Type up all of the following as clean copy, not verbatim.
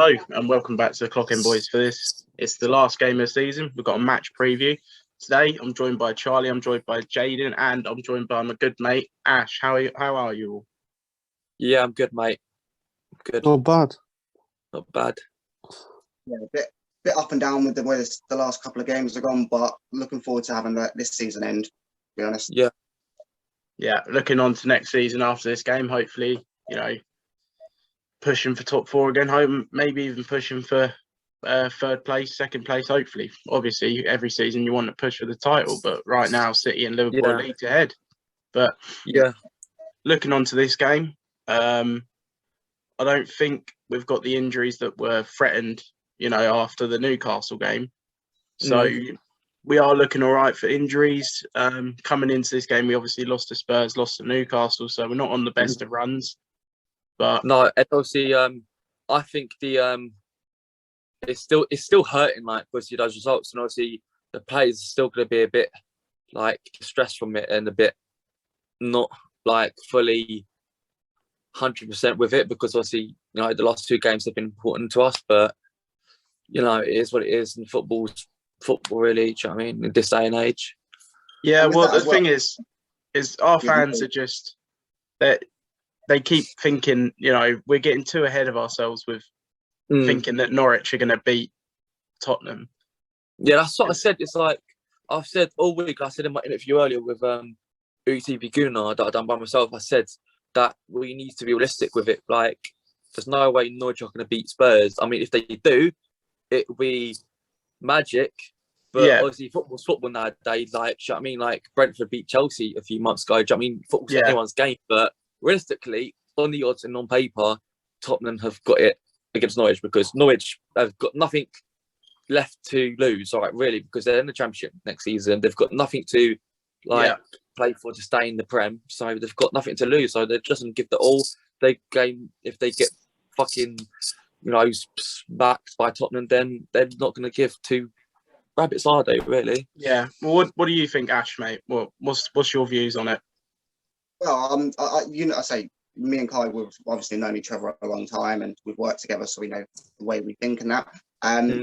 Hello and welcome back to the Clock End Boys for this. It's the last game of the season. We've got a match preview. Today I'm joined by Charlie, I'm joined by Jaden, and I'm joined by my good mate, Ash. How are you all? Yeah, I'm good, mate. Good. Not bad. Not bad. Yeah, a bit up and down with the way the last couple of games have gone, but looking forward to having this season end, to be honest. Yeah, looking on to next season after this game, hopefully, pushing for top four again, maybe even pushing for third place, second place, hopefully. Obviously, every season you want to push for the title, but right now City and Liverpool are leagues ahead. But looking on to this game, I don't think we've got the injuries that were threatened, after the Newcastle game. So we are looking all right for injuries. Coming into this game, we obviously lost to Spurs, lost to Newcastle, so we're not on the best of runs. But no, obviously, I think it's still hurting, with those results, and obviously the players are still going to be a bit stressed from it and a bit not fully 100% with it, because obviously the last two games have been important to us, but it is what it is, and football's football, really. Do you know what I mean, in this day and age? Yeah, well, the thing is our fans are just that they keep thinking, we're getting too ahead of ourselves with thinking that Norwich are going to beat Tottenham. Yeah, that's what I said. It's I've said all week. I said in my interview earlier with UTV Gunnar that I done by myself. I said that we need to be realistic with it. There's no way Norwich are going to beat Spurs. I mean, if they do, it will be magic. But obviously, football's football nowadays. Brentford beat Chelsea a few months ago. Do you know what I mean? Football's anyone's game. But realistically, on the odds and on paper, Tottenham have got it against Norwich, because Norwich have got nothing left to lose. All right, really, because they're in the Championship next season. They've got nothing to play for to stay in the Prem. So they've got nothing to lose. So they're just going to give the all. If they get fucking smacked by Tottenham, then they're not going to give two rabbits, are they? Really? Yeah. Well, what do you think, Ash, mate? What's your views on it? Well, I say me and Kai, we've obviously known each other a long time, and we've worked together, so we know the way we think and that.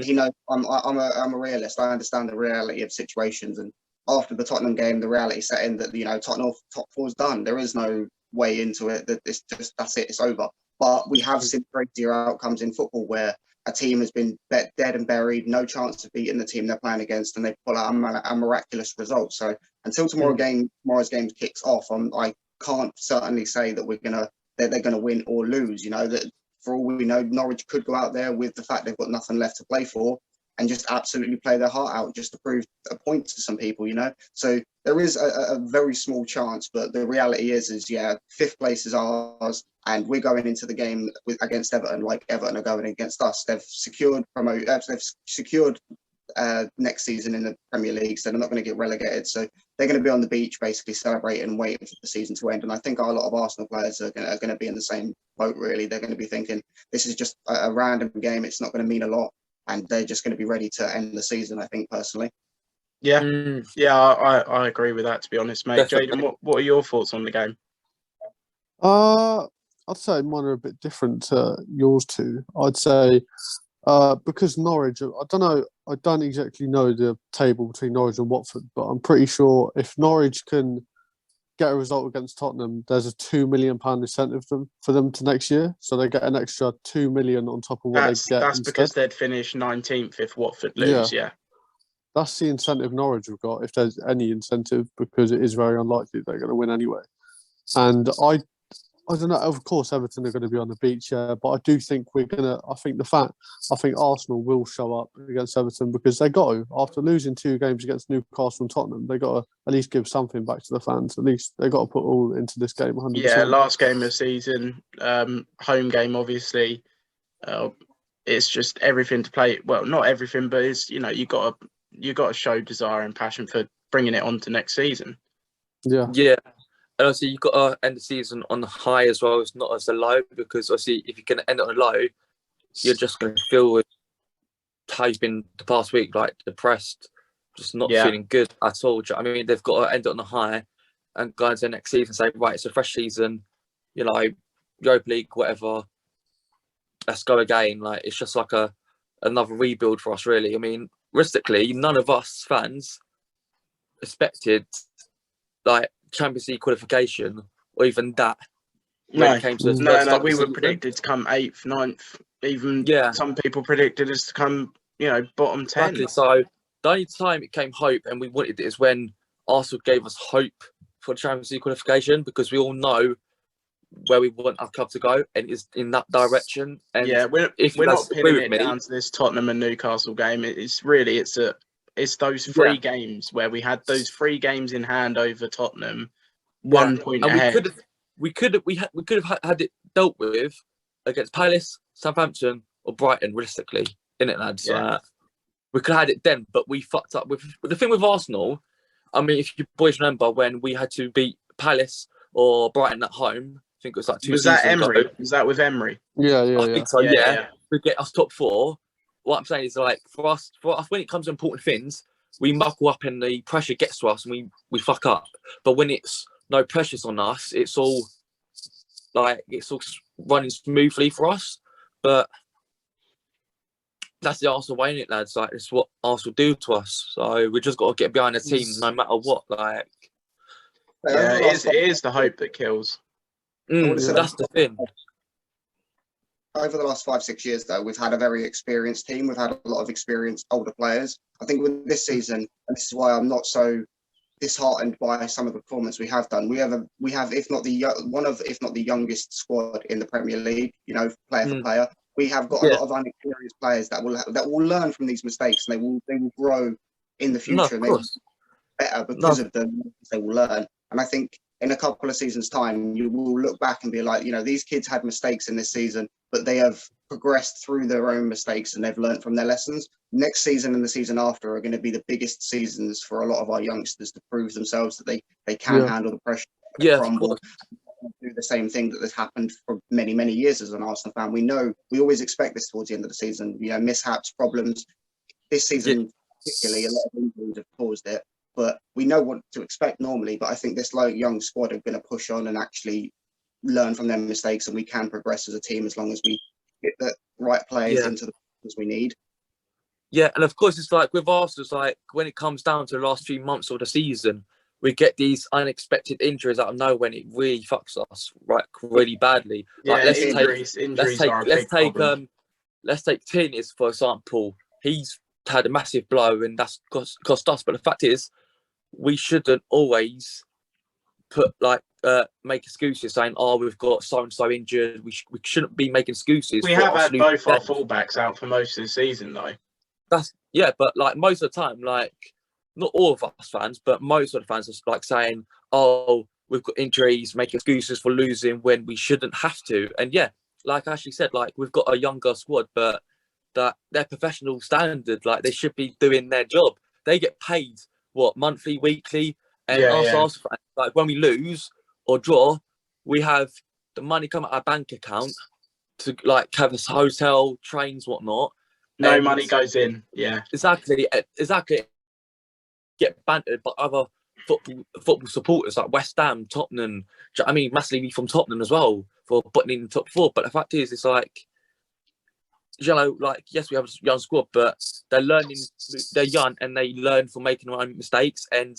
He knows I'm a realist. I understand the reality of situations, and after the Tottenham game, the reality set in that Tottenham top four's done. There is no way into it. That it's just that's it. It's over. But we have seen crazier outcomes in football where a team has been dead and buried, no chance of beating the team they're playing against, and they pull out a miraculous result. So until tomorrow's game kicks off, I can't certainly say that they're gonna win or lose. That for all we know, Norwich could go out there with the fact they've got nothing left to play for and just absolutely play their heart out just to prove a point to some people. So there is a very small chance, but the reality is fifth place is ours, and we're going into the game against Everton like Everton are going against us. They've secured next season in the Premier League, so they're not going to get relegated. So they're going to be on the beach basically celebrating and waiting for the season to end. And I think a lot of Arsenal players are going to be in the same boat, really. They're going to be thinking this is just a random game. It's not going to mean a lot. And they're just going to be ready to end the season, I think, personally. Yeah, I agree with that, to be honest, mate. Jaden, what are your thoughts on the game? I'd say mine are a bit different to yours two. I'd say because Norwich, I don't exactly know the table between Norwich and Watford, but I'm pretty sure if Norwich can get a result against Tottenham, there's a £2 million incentive for them to next year. So they get an extra $2 million on top of what they get. That's instead. Because they'd finish 19th if Watford lose, yeah. That's the incentive Norwich have got, if there's any incentive, because it is very unlikely they're going to win anyway. And I don't know, of course Everton are going to be on the beach, but I do think I think Arsenal will show up against Everton, because they got to, after losing two games against Newcastle and Tottenham, they got to at least give something back to the fans. At least they got to put all into this game 100%. Yeah, last game of the season, home game, obviously. It's just everything to play. Well, not everything, but it's you got to show desire and passion for bringing it on to next season. Yeah. And obviously, you've got to end the season on the high as well as not as a low, because obviously, if you're going to end it on a low, you're just going to feel with how you've been the past week, depressed, just not feeling good at all. I mean, they've got to end it on a high and go into the next season and say, right, it's a fresh season, Europa League, whatever. let's go again. Like it's just like another rebuild for us, really. I mean, realistically, none of us fans expected like Champions League qualification or even that. When it came to no, we were predicted to come 8th, 9th. Even some people predicted us to come, bottom 10. Exactly. So the only time it came hope and we wanted it is when Arsenal gave us hope for Champions League qualification, because we all know where we want our club to go, and it's in that direction. And we're not pinning it down to this Tottenham and Newcastle game. It's those 3 games where we had those 3 games in hand over Tottenham, 1 point ahead. We could have had it dealt with against Palace, Southampton, or Brighton. Realistically, innit, lads? We could have had it then, but we fucked up with the thing with Arsenal. I mean, if you boys remember when we had to beat Palace or Brighton at home, I think it was like 2 seasons Emery? ago. Was that with Emery? Yeah. I think so. Yeah. We get us top 4. What I'm saying is, like, for us, when it comes to important things, we muckle up and the pressure gets to us and we fuck up. But when it's no pressures on us, it's all running smoothly for us. But that's the Arsenal way, innit, lads? Like, it's what Arsenal do to us. So we just got to get behind the team no matter what. Like, it is the hope that kills. That's the thing. Over the last 5-6 years, though, we've had a very experienced team. We've had a lot of experienced older players. I think with this season, and this is why I'm not so disheartened by some of the performance we have done. We have if not the youngest squad in the Premier League. Player for player. We have got a lot of unexperienced players that will learn from these mistakes, and they will grow in the future. And they will be better because of them. They will learn, and I think in a couple of seasons' time, you will look back and be like, these kids had mistakes in this season, but they have progressed through their own mistakes and they've learned from their lessons. Next season and the season after are going to be the biggest seasons for a lot of our youngsters to prove themselves that they can handle the pressure, crumble, do the same thing that has happened for many, many years as an Arsenal fan. We always expect this towards the end of the season, mishaps, problems. This season, particularly, a lot of injuries have caused it. But we know what to expect normally. But I think this young squad are going to push on and actually learn from their mistakes, and we can progress as a team as long as we get the right players into the positions we need. Yeah, and of course, it's like with Arsenal, it's like when it comes down to the last few months of the season, we get these unexpected injuries out of nowhere, and it really fucks us really badly. Yeah, like, injuries are a big problem. Let's take Tierney, for example. He's had a massive blow, and that's cost us. But the fact is, we shouldn't always make excuses saying, we've got so and so injured. We shouldn't be making excuses. We have had both our fullbacks out for most of the season, though. But like most of the time, like not all of us fans, but most of the fans are like saying, we've got injuries, making excuses for losing when we shouldn't have to. And like Ashley said, like we've got a younger squad, but that their professional standard, like they should be doing their job. They get paid monthly, weekly, and Arsenal fans, like when we lose or draw, we have the money come out our bank account to like have a hotel, trains, whatnot. No money goes in. Yeah, exactly. Get bantered by other football supporters like West Ham, Tottenham. I mean, massively from Tottenham as well for putting in the top 4. But the fact is, it's like, yes, we have a young squad, but they're young and they learn from making their own mistakes, and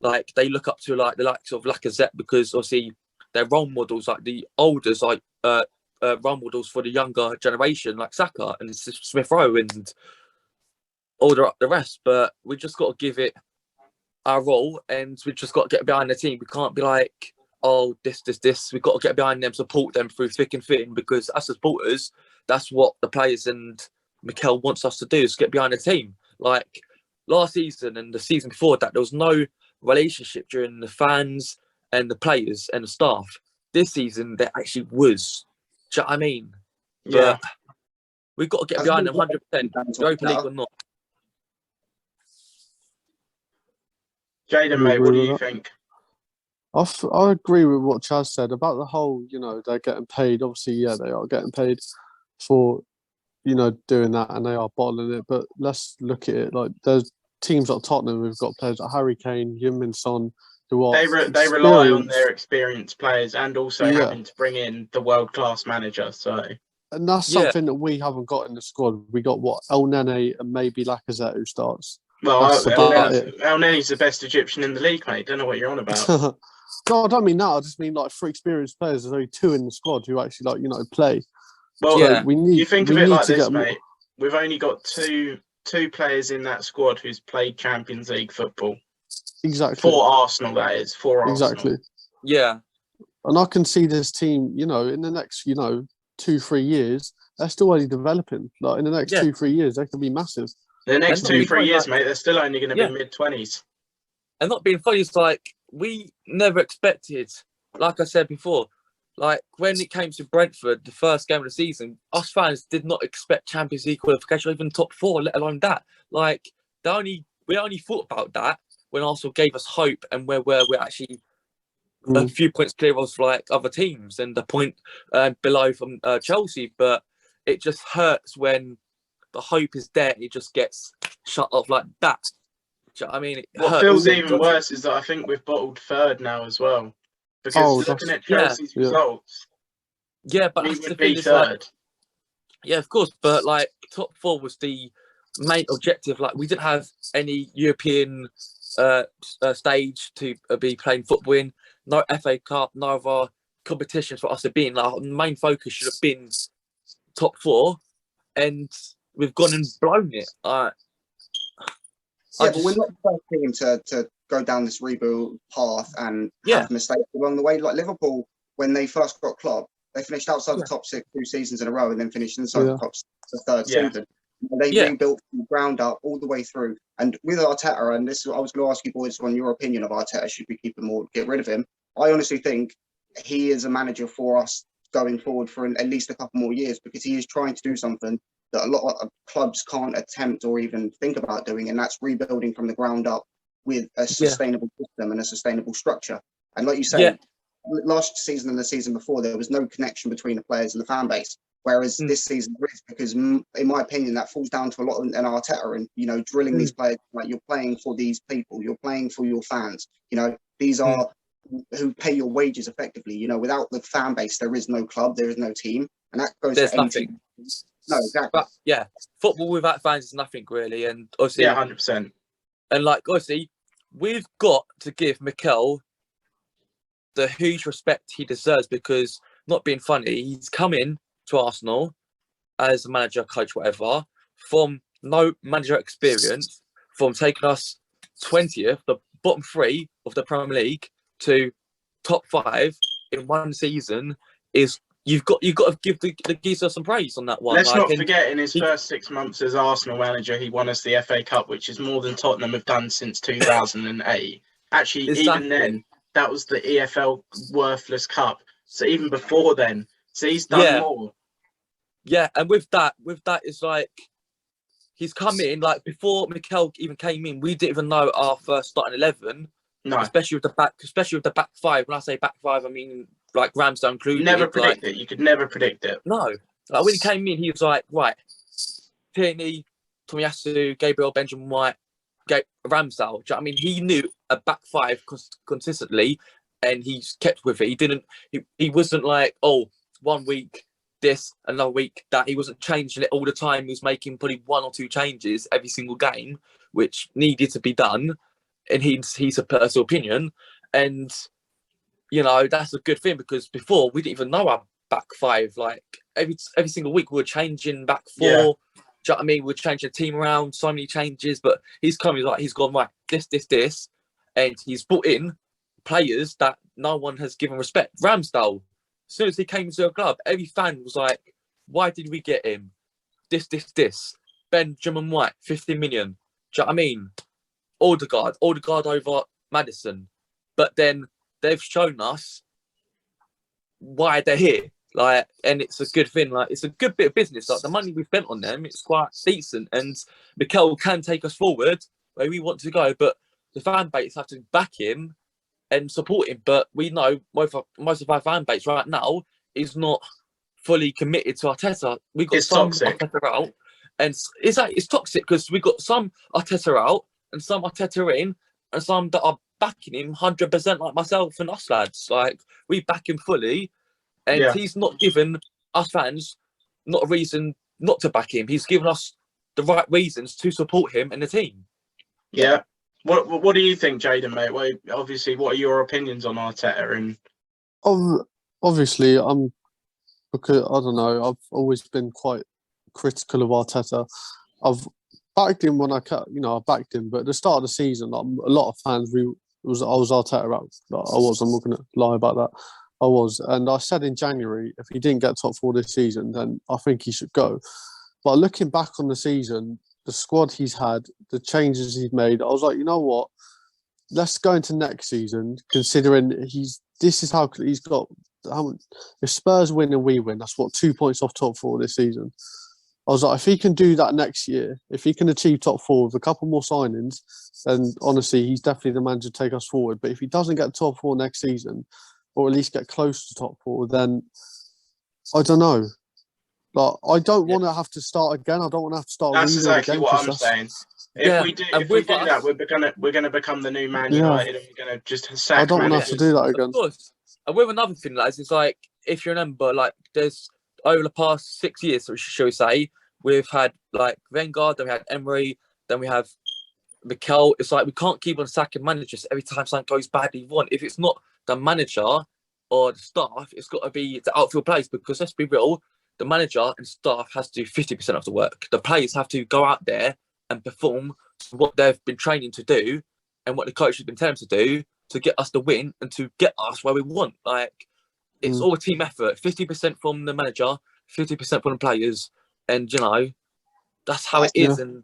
like they look up to like the likes of Lacazette, because obviously they're role models, like the olders, like role models for the younger generation, like Saka and Smith Rowe and all the rest. But we just got to give it our role, and we just got to get behind the team. We can't be like, this. We've got to get behind them, support them through thick and thin, because as supporters, that's what the players and Mikel wants us to do, is get behind the team. Like last season and the season before that, there was no relationship during the fans and the players and the staff. This season, there actually was. Do you know what I mean? Yeah. But we've got to get behind them 100%, Europa League or not. Jaden, mate, what do you think? I agree with what Chaz said about the whole, they're getting paid. Obviously, they are getting paid for, doing that, and they are bottling it. But let's look at it like there's teams like Tottenham who've got players like Harry Kane, Heung-min Son, who are they rely on their experienced players and also having to bring in the world-class manager. So And that's something that we haven't got in the squad. We got what, El Nene and maybe Lacazette who starts. Well, That's about it. El Nene's the best Egyptian in the league, mate. Don't know what you're on about. No, I don't mean that. I just mean like for experienced players, there's only 2 in the squad who actually play. Well, Yeah. we need. You think we of it need like to this, get mate. We've only got two players in that squad who's played Champions League football. Exactly. For Arsenal, that is. For Exactly. Arsenal. Yeah. And I can see this team, in the next, 2-3 years, they're still only developing. Like in the next 2-3 years, they can be massive. The next And 2-3 years, mate, they're still only going to be mid-20s. And not being funny, it's like we never expected, like I said before, like when it came to Brentford, the first game of the season, us fans did not expect Champions League qualification or even top 4, let alone that. Like we only thought about that when Arsenal gave us hope and where we're actually a few points clear of like other teams and the point below from Chelsea. But it just hurts when the hope is there and it just gets shut off like that. Do you know what I mean? What feels even worse is that I think we've bottled third now as well. Because looking at Chelsea's results, but we that's would the be thing, third. Yeah, of course. But like top 4 was the main objective. Like we didn't have any European stage to be playing football in. No FA Cup, no other competitions for us to be in. Like our main focus should have been top 4, and we've gone and blown it. But we're not the first team to go down this rebuild path and have mistakes along the way. Like Liverpool, when they first got Klopp, they finished outside the top 6 2 seasons in a row and then finished inside the top 6 the third season. They rebuilt from the ground up all the way through. And with Arteta, and this, I was going to ask you boys on your opinion of Arteta, should we keep him or get rid of him? I honestly think he is a manager for us going forward for at least a couple more years, because he is trying to do something that a lot of clubs can't attempt or even think about doing, and that's rebuilding from the ground up with a sustainable system and a sustainable structure. And like you say, last season and the season before, there was no connection between the players and the fan base. Whereas this season there is, because in my opinion, that falls down to a lot of an Arteta and, drilling these players, like you're playing for these people, you're playing for your fans. These are who pay your wages effectively. Without the fan base, there is no club, there is no team. And that goes There's for nothing. No, exactly. But football without fans is nothing really. And obviously, 100%. And like obviously, we've got to give Mikel the huge respect he deserves, because, not being funny, he's come in to Arsenal as a manager, coach, whatever, from no manager experience, from taking us 20th, the bottom 3 of the Premier League, to top 5 in one season. You've got to give the geezer some praise on that one. Let's not forget, in his first 6 months as Arsenal manager, he won us the FA Cup, which is more than Tottenham have done since 2008. Actually, even then, that was the EFL worthless cup. So even before then, so he's done more. Yeah, and with that, it's like he's come in, like before Mikel even came in, we didn't even know our first starting 11. No, especially with the back 5. When I say back 5, I mean like Ramsdale included. Never predict it. You could never predict it. No, like when he came in, he was like, right, Tierney, Tomiyasu, Gabriel, Benjamin White, Ramsdale. Do you know what I mean? He knew a back 5 consistently, and he kept with it. He wasn't like, 1 week this, another week that. He wasn't changing it all the time. He was making probably 1 or 2 changes every single game, which needed to be done. And he's a personal opinion, and that's a good thing, because before we didn't even know our back 5. Like every single week we were changing back 4. Do you know what I mean? We're changing the team around, so many changes. But he's coming, like he's gone right, this, and he's brought in players that no one has given respect. Ramsdale, as soon as he came into the club, every fan was like, "Why did we get him? This." Benjamin White, 50 million. Do you know what I mean? Odegaard over Maddison. But then they've shown us why they're here. Like, and it's a good thing. Like, it's a good bit of business. Like, the money we spent on them, it's quite decent. And Mikel can take us forward where we want to go. But the fan base have to back him and support him. But we know most of our fan base right now is not fully committed to Arteta. We got some toxic. Arteta out, and it's toxic because we got some Arteta out and some Arteta in, and some that are backing him 100%, like myself and us lads. Like, we back him fully, and he's not given us fans not a reason not to back him. He's given us the right reasons to support him and the team. Yeah. What do you think, Jaden, mate? Well, obviously, what are your opinions on Arteta? And obviously, because I don't know, I've always been quite critical of Arteta. I've backed him when I backed him, but at the start of the season, a lot of fans, I was Arteta out. I was. I'm not going to lie about that. I was, and I said in January, if he didn't get top 4 this season, then I think he should go. But looking back on the season, the squad he's had, the changes he's made, I was like, you know what? Let's go into next season, considering this is how he's got. If Spurs win and we win, that's 2 points off top 4 this season. I was like, if he can do that next year, if he can achieve top 4 with a couple more signings, then honestly, he's definitely the man to take us forward. But if he doesn't get top 4 next season, or at least get close to top 4, then I don't know. Like, I don't want to have to start again. I don't want to have to start. That's exactly again, what I'm saying. If we do that, we're gonna become the new Man United, and we're gonna just sack. I don't want to have to do that again. Of course. And with another thing, lads, it's like, if you remember, like, there's over the past 6 years, shall we say, we've had like Wenger, then we had Emery, then we have Mikel. It's like we can't keep on sacking managers every time something goes badly wrong. If it's not the manager or the staff, it's got to be the outfield players, because let's be real, the manager and staff has to do 50% of the work. The players have to go out there and perform what they've been training to do and what the coach has been telling them to do to get us the win and to get us where we want. Like, it's all a team effort. 50% from the manager, 50% from the players, and that's how it is. And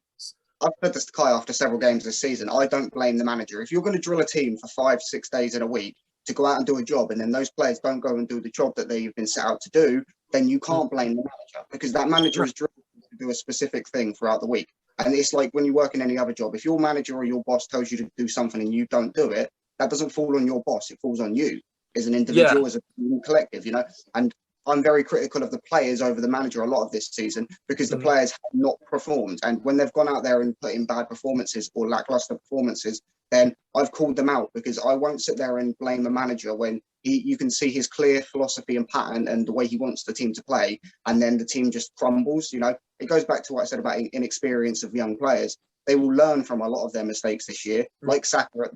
I've said this to Kai after several games this season. I don't blame the manager. If you're going to drill a team for 5-6 days in a week to go out and do a job, and then those players don't go and do the job that they've been set out to do, then you can't blame the manager, because that manager is drilled to do a specific thing throughout the week. And it's like when you work in any other job, if your manager or your boss tells you to do something and you don't do it, that doesn't fall on your boss. It falls on you as an individual, as a collective, And I'm very critical of the players over the manager a lot of this season, because the players have not performed. And when they've gone out there and put in bad performances or lackluster performances, then I've called them out, because I won't sit there and blame the manager when you can see his clear philosophy and pattern and the way he wants the team to play, and then the team just crumbles. It goes back to what I said about inexperience of young players. They will learn from a lot of their mistakes this year. Like Saka at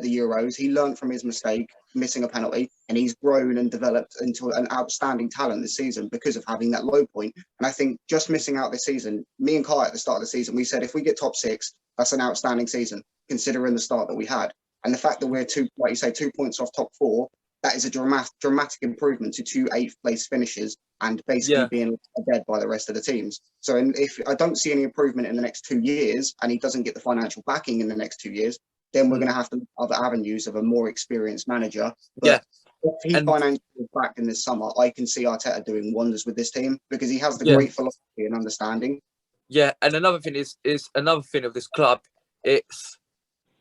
the Euros, he learned from his mistake, missing a penalty, and he's grown and developed into an outstanding talent this season because of having that low point. And I think just missing out this season, me and Kai at the start of the season, we said if we get top 6, that's an outstanding season, considering the start that we had. And the fact that we're 2 points off top 4, that is a dramatic improvement to 2 8th place finishes and basically being dead by the rest of the teams. So if I don't see any improvement in the next 2 years, and he doesn't get the financial backing in the next 2 years, then we're going to have to look at other avenues of a more experienced manager. But if he financially is back in this summer, I can see Arteta doing wonders with this team, because he has the great philosophy and understanding. Yeah, and another thing is another thing of this club,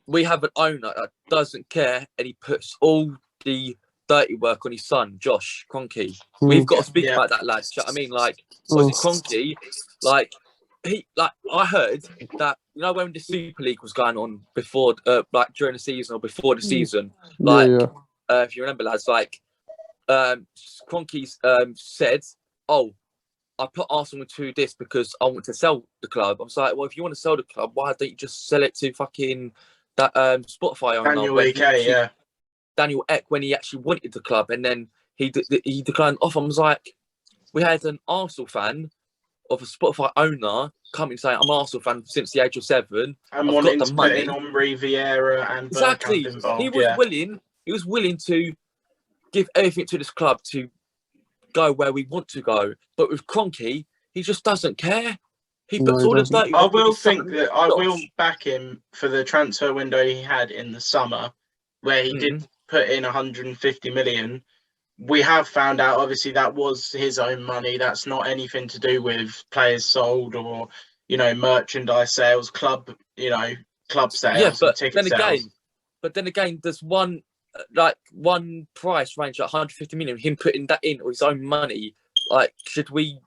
we have an owner that doesn't care, and he puts all the dirty work on his son, Josh Kroenke. We've got to speak about that, lads. You know what I mean? Like, was it Kroenke? I heard that, when the Super League was going on before, during the season or before the season, if you remember, lads, Kroenke said, "Oh, I put Arsenal into this because I want to sell the club." I was like, well, if you want to sell the club, why don't you just sell it to fucking that Spotify owner? Daniel Ek, when he actually wanted the club, and then he declined off. I was like, we had an Arsenal fan of a Spotify owner coming saying, "I'm an Arsenal fan since the age of 7. And wanting to put in Omri, Vieira, and exactly. He was willing to give everything to this club to go where we want to go. But with Kroenke, he just doesn't care. He puts all the dirty. I will back him for the transfer window he had in the summer, where he did put in 150 million. We have found out, obviously, that was his own money. That's not anything to do with players sold or, merchandise sales, club sales, and ticket sales. But then again, there's one price range, 150 million, him putting that in or his own money. Like, should we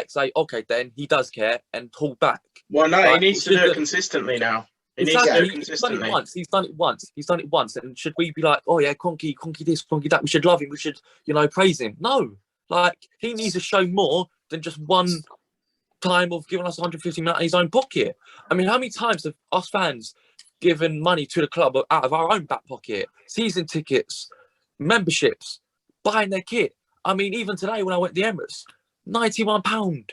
say, okay, then he does care and pull back? Well, no, he needs to do it consistently now. He's done it once. And should we be like, oh yeah, Kroenke this, Kroenke that, we should love him, we should, praise him? No. Like, he needs to show more than just one time of giving us 150 million out of his own pocket. I mean, how many times have us fans given money to the club out of our own back pocket? Season tickets, memberships, buying their kit. I mean, even today when I went to the Emirates, £91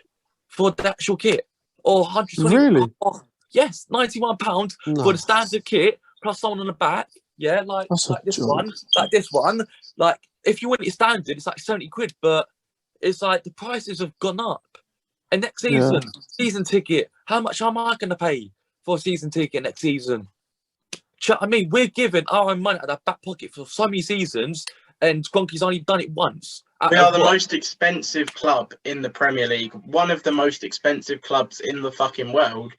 for the actual kit, or 120. Really? Oh, yes, £91 for the standard kit plus someone on the back. Yeah, like this one, like this one. Like if you want it standard, it's like 70 quid, but it's like the prices have gone up. And next season, season ticket, how much am I going to pay for a season ticket next season? I mean, we're giving our own money out of our back pocket for so many seasons, and Kroenke's only done it once. We are the most expensive club in the Premier League, one of the most expensive clubs in the fucking world,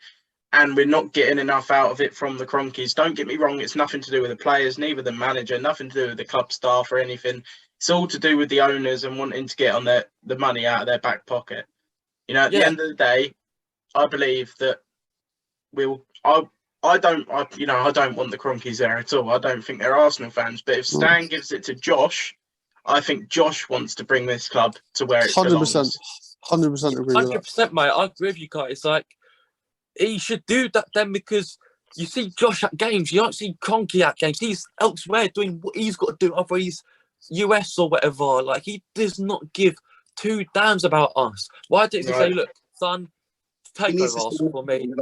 and we're not getting enough out of it from the Kroenkes. Don't get me wrong, it's nothing to do with the players, neither the manager, nothing to do with the club staff or anything. It's all to do with the owners and wanting to get on the money out of their back pocket. You know, at the end of the day, I believe that I don't want the Kroenkes there at all. I don't think they're Arsenal fans. But if Stan gives it to Josh, I think Josh wants to bring this club to where it belongs. 100% agree with that. 100%, mate. I agree with you, guys. It's like, he should do that then, because you see Josh at games, you don't see Kroenke at games. He's elsewhere doing what he's got to do, either he's US or whatever. Like, he does not give two damns about us. Why don't you say, look, son, take over Arsenal for me?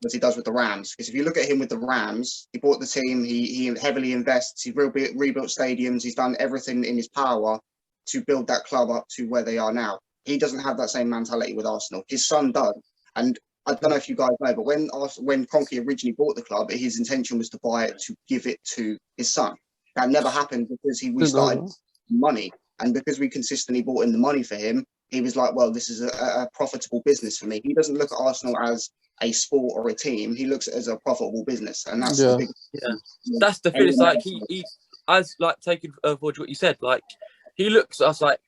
As he does with the Rams, because if you look at him with the Rams, he bought the team, he heavily invests, he rebuilt stadiums, he's done everything in his power to build that club up to where they are now. He doesn't have that same mentality with Arsenal. His son does, and I don't know if you guys know, but when Kroenke originally bought the club, his intention was to buy it to give it to his son. That never happened because we started money, and because we consistently brought in the money for him, he was like, well, this is a profitable business for me. He doesn't look at Arsenal as a sport or a team. He looks at it as a profitable business, and that's the big, that's the thing. It's like he as like taking forward what you said, like he looks at us like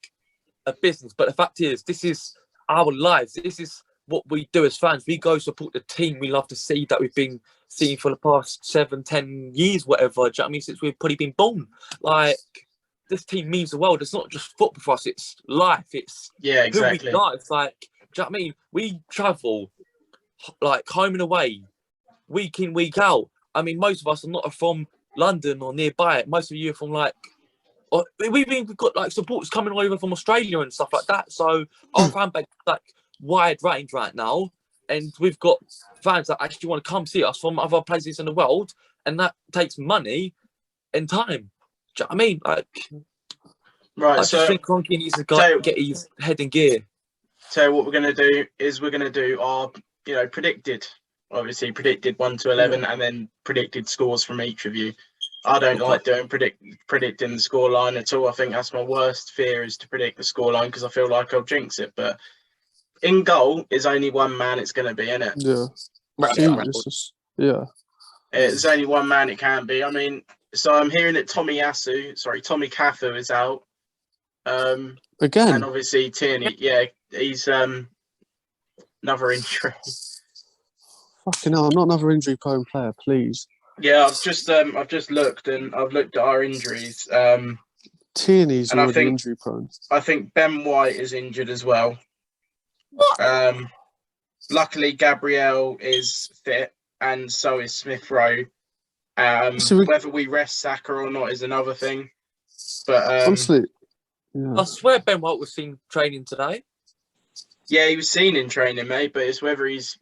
a business, but the fact is, this is our lives. This is what we do as fans. We go support the team we love to see, that we've been seeing for the past 7-10 years, whatever. Do you know what I mean? Since we've probably been born. Like, this team means the world. It's not just football for us, it's life. It's exactly. who we are. It's like, do you know what I mean? We travel like home and away, week in, week out. I mean, most of us are not from London or nearby. Most of you are from like, we've got like supporters coming over from Australia and stuff like that. So our fan base is like wide range right now, and we've got fans that actually want to come see us from other places in the world, and that takes money and time. Do you know what I mean? Like, right. I just think Kroenke needs to get his head in gear. So what we're going to do is we're going to do our, predicted 1 to 11, and then predicted scores from each of you. I don't like doing predicting the score line at all. I think that's my worst fear, is to predict the score line, because I feel like I'll jinx it. But in goal is only one man it's going to be, isn't it? Yeah. It's only one man it can be. I mean, so I'm hearing that Tommy Cafu is out. Again? And obviously Tierney, he's another injury. Fucking hell, not another injury-prone player, please. Yeah, I've just looked, and I've looked at our injuries. Tierney's already injury-prone. I think Ben White is injured as well. Luckily, Gabriel is fit, and so is Smith Rowe. Whether we rest Saka or not is another thing. But honestly, I swear Ben White was seen training today. Yeah, he was seen in training, mate, but it's whether he's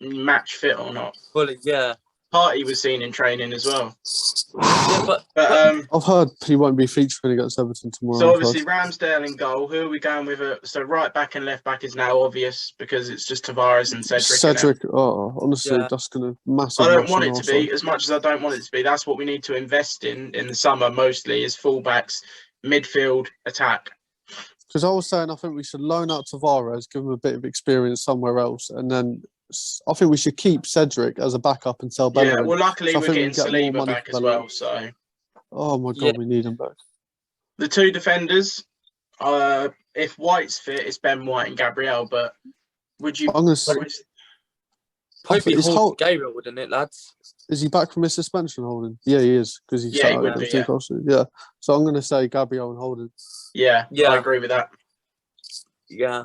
match fit or not. Fully, yeah. Partey was seen in training as well. Yeah, but I've heard he won't be featuring against Everton tomorrow. So obviously Ramsdale in goal. Who are we going with? So right back and left back is now obvious, because it's just Tavares and Cedric. Honestly, that's going to massive. I don't want it to be, as much as I don't want it to be. That's what we need to invest in the summer mostly, is fullbacks, midfield, attack. Because I was saying, I think we should loan out Tavares, give him a bit of experience somewhere else, and then I think we should keep Cedric as a backup and sell Bellerin. Yeah, well, luckily we're getting Saliba back as well. So, oh my God, we need him back. The two defenders, if White's fit, it's Ben White and Gabriel. But would you? I'm going to probably Gabriel, wouldn't it, lads? Is he back from his suspension, Holding? Yeah, he is, because he's he would be, yeah. So I'm going to say Gabriel and Holding. Yeah, I agree with that. Yeah.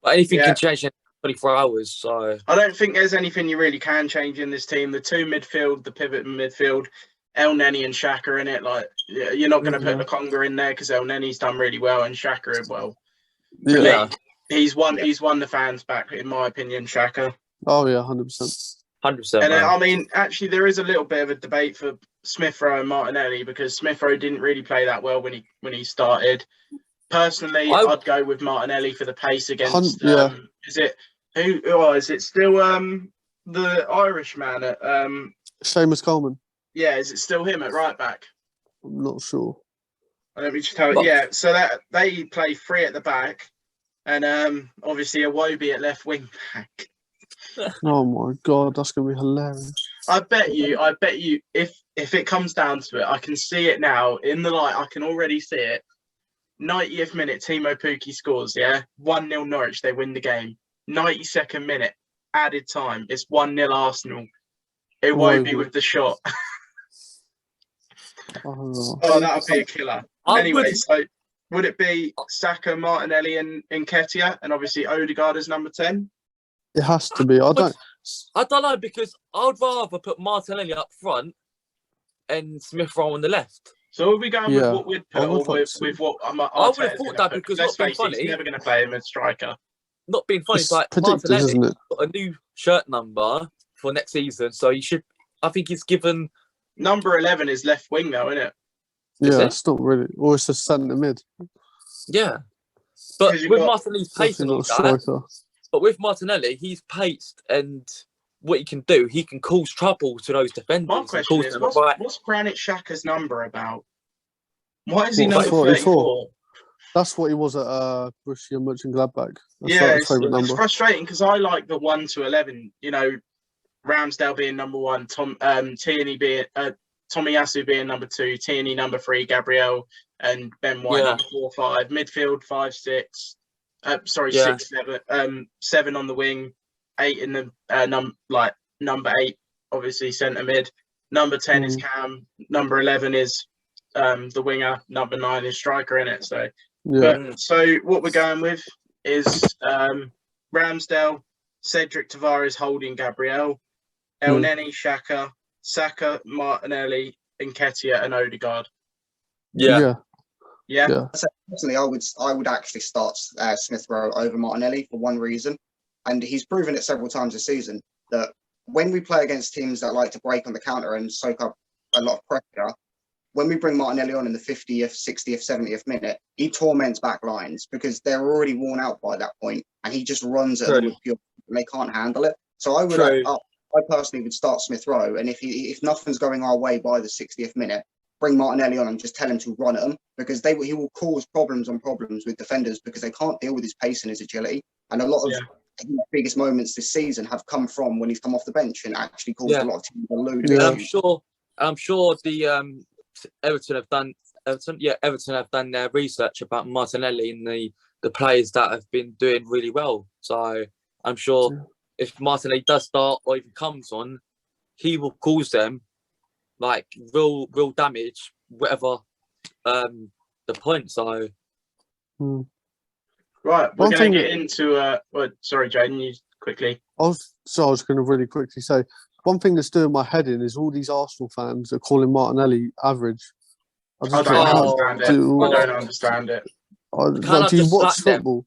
But anything can change in 24 hours. So I don't think there's anything you really can change in this team. The two midfield, the pivot in midfield, El Neni and Xhaka in it. Like, you're not going to put Lokonga in there because El Neni's done really well and Xhaka as well. Yeah. He's won the fans back, in my opinion, Xhaka. Oh yeah, 100%. 100%. And I mean, actually, there is a little bit of a debate for Smith Rowe and Martinelli because Smith Rowe didn't really play that well when he started. Personally, I'd go with Martinelli for the pace against. Is it who? Oh, is it still the Irishman at Seamus Coleman? Yeah, is it still him at right back? I'm not sure. Let me just tell you. Yeah, so that they play three at the back, and obviously a Iwobi at left wing back. Oh my god, that's gonna be hilarious. I bet you, if it comes down to it, I can see it now in the light. I can already see it. 90th minute, Timo Pukki scores. Yeah, 1-0 Norwich. They win the game. 92nd minute, added time. It's 1-0 Arsenal. Iwobi with the shot. Oh, that would be a killer. Anyway, so would it be Saka, Martinelli, and Nketiah, and obviously Odegaard as number 10? It has to be. I don't know because I'd rather put Martinelli up front and Smith Rowe on the left. So are we going with what we'd put, or with what I would have thought that because let's face it, he's never going to play him as striker. Not being funny, it's like Martinelli got a new shirt number for next season, so he should. I think he's given number 11 is left wing, though, isn't it? Yeah, it's not really, or it's just centre mid. Yeah, but with Martinelli's pace and all that. But with Martinelli, he's paced and what he can do, he can cause trouble to those defenders. My question is, what's Granit Xhaka's number about? Why is he number 34? That's what he was at Borussia Mönchengladbach. It's frustrating because I like the 1 to 11. You know, Ramsdale being number 1, Tierney being Tomiyasu being number 2, Tierney number 3, Gabriel and Ben White number 4, 5, midfield 5, 6. 6, 7, 7 on the wing, 8 in the number 8, obviously centre mid. Number 10 is Cam. Number 11 is the winger. Number 9 is striker in it. So, so what we're going with is Ramsdale, Cedric Tavares, Holding, Gabriel, El Neni, Xhaka, Saka, Martinelli, Nketiah, and Odegaard. Yeah. So personally, I would actually start Smith Rowe over Martinelli for one reason, and he's proven it several times this season that when we play against teams that like to break on the counter and soak up a lot of pressure, when we bring Martinelli on in the 50th, 60th, 70th minute, he torments back lines because they're already worn out by that point, and he just runs at them with pure, and they can't handle it. So I would, I personally would start Smith Rowe, and if nothing's going our way by the 60th minute, bring Martinelli on and just tell him to run at them because he will cause problems on problems with defenders because they can't deal with his pace and his agility. And a lot of his biggest moments this season have come from when he's come off the bench and actually caused a lot of teams to lose. I'm sure the Everton have done their research about Martinelli and the players that have been doing really well. So I'm sure if Martinelli does start or even comes on, he will cause them like real damage, whatever the point. So right, we're going to get into sorry, Jaden, you quickly. I was going to really quickly say one thing that's doing my head in is all these Arsenal fans are calling Martinelli average. I don't understand it. Do you watch football?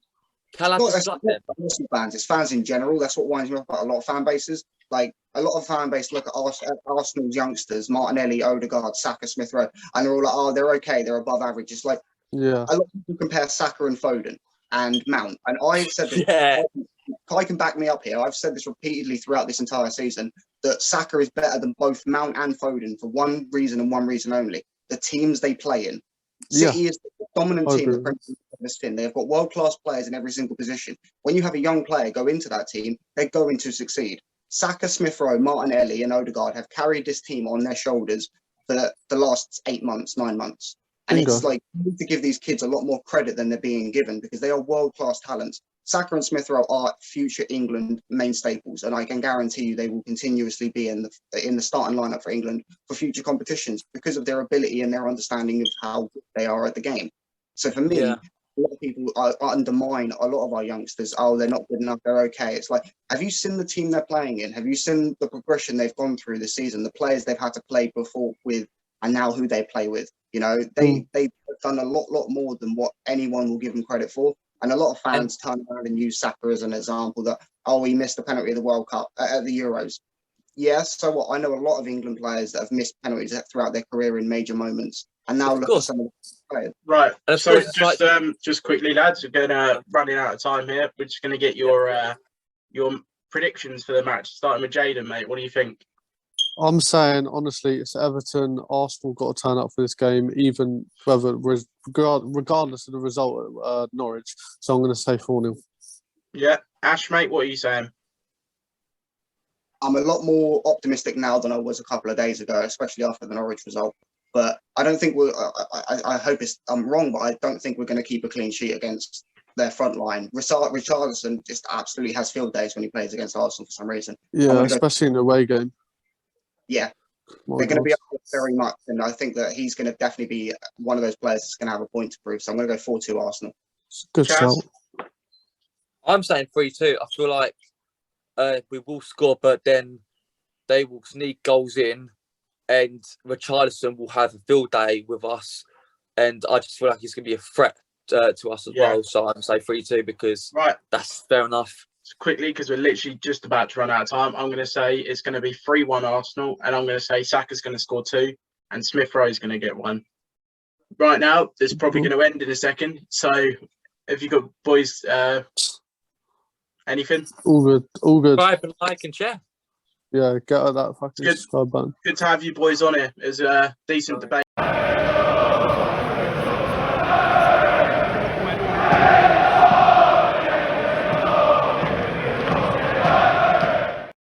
It's fans in general. That's what winds me up about a lot of fan bases. Like a lot of fan base look at Arsenal's youngsters, Martinelli, Odegaard, Saka, Smith Rowe, and they're all like, oh, they're okay, they're above average. It's like a lot of people compare Saka and Foden and Mount. And I've said this, Kai can back me up here. I've said this repeatedly throughout this entire season that Saka is better than both Mount and Foden for one reason and one reason only: the teams they play in. City is the dominant team in the Premier League. They've got world-class players in every single position. When you have a young player go into that team, they're going to succeed. Saka, Smith Rowe, Martinelli, and Odegaard have carried this team on their shoulders for the last 8 months, 9 months. And it's like you need to give these kids a lot more credit than they're being given because they are world-class talents. Saka and Smith Rowe are future England main staples, and I can guarantee you they will continuously be in the starting lineup for England for future competitions because of their ability and their understanding of how they are at the game. So for me, a lot of people undermine a lot of our youngsters. Oh, they're not good enough. They're okay. It's like, have you seen the team they're playing in? Have you seen the progression they've gone through this season? The players they've had to play before with, and now who they play with. You know, they've done a lot more than what anyone will give them credit for. And a lot of fans turn around and use Saka as an example that, oh, he missed the penalty at the World Cup, at the Euros. Yes, so what? I know a lot of England players that have missed penalties throughout their career in major moments, and now look at some of the players. Right. So just quickly, lads, we're running out of time here. We're just gonna get your predictions for the match. Starting with Jaden, mate. What do you think? I'm saying, honestly, it's Everton. Arsenal got to turn up for this game, even regardless of the result at Norwich. So I'm going to say 4-0. Yeah. Ash, mate, what are you saying? I'm a lot more optimistic now than I was a couple of days ago, especially after the Norwich result. But I don't think I hope I'm wrong, but I don't think we're going to keep a clean sheet against their front line. Richarlison just absolutely has field days when he plays against Arsenal for some reason. Yeah, especially in the away game. Yeah. They're going to be up very much, and I think that he's going to definitely be one of those players that's going to have a point to prove. So I'm going to go 4-2 Arsenal. Good shout. I'm saying 3-2. I feel like we will score, but then they will sneak goals in, and Richarlison will have a field day with us, and I just feel like he's going to be a threat to us as well. So I'm saying 3-2 because that's fair enough. Quickly, because we're literally just about to run out of time, I'm going to say it's going to be 3-1 Arsenal, and I'm going to say Saka's going to score 2, and Smith Rowe is going to get 1. Right now, this is probably going to end in a second. So, have you got boys? Anything? All good. Subscribe and like and share. Yeah, get out that fucking subscribe button. Good to have you boys on here. It was a decent debate.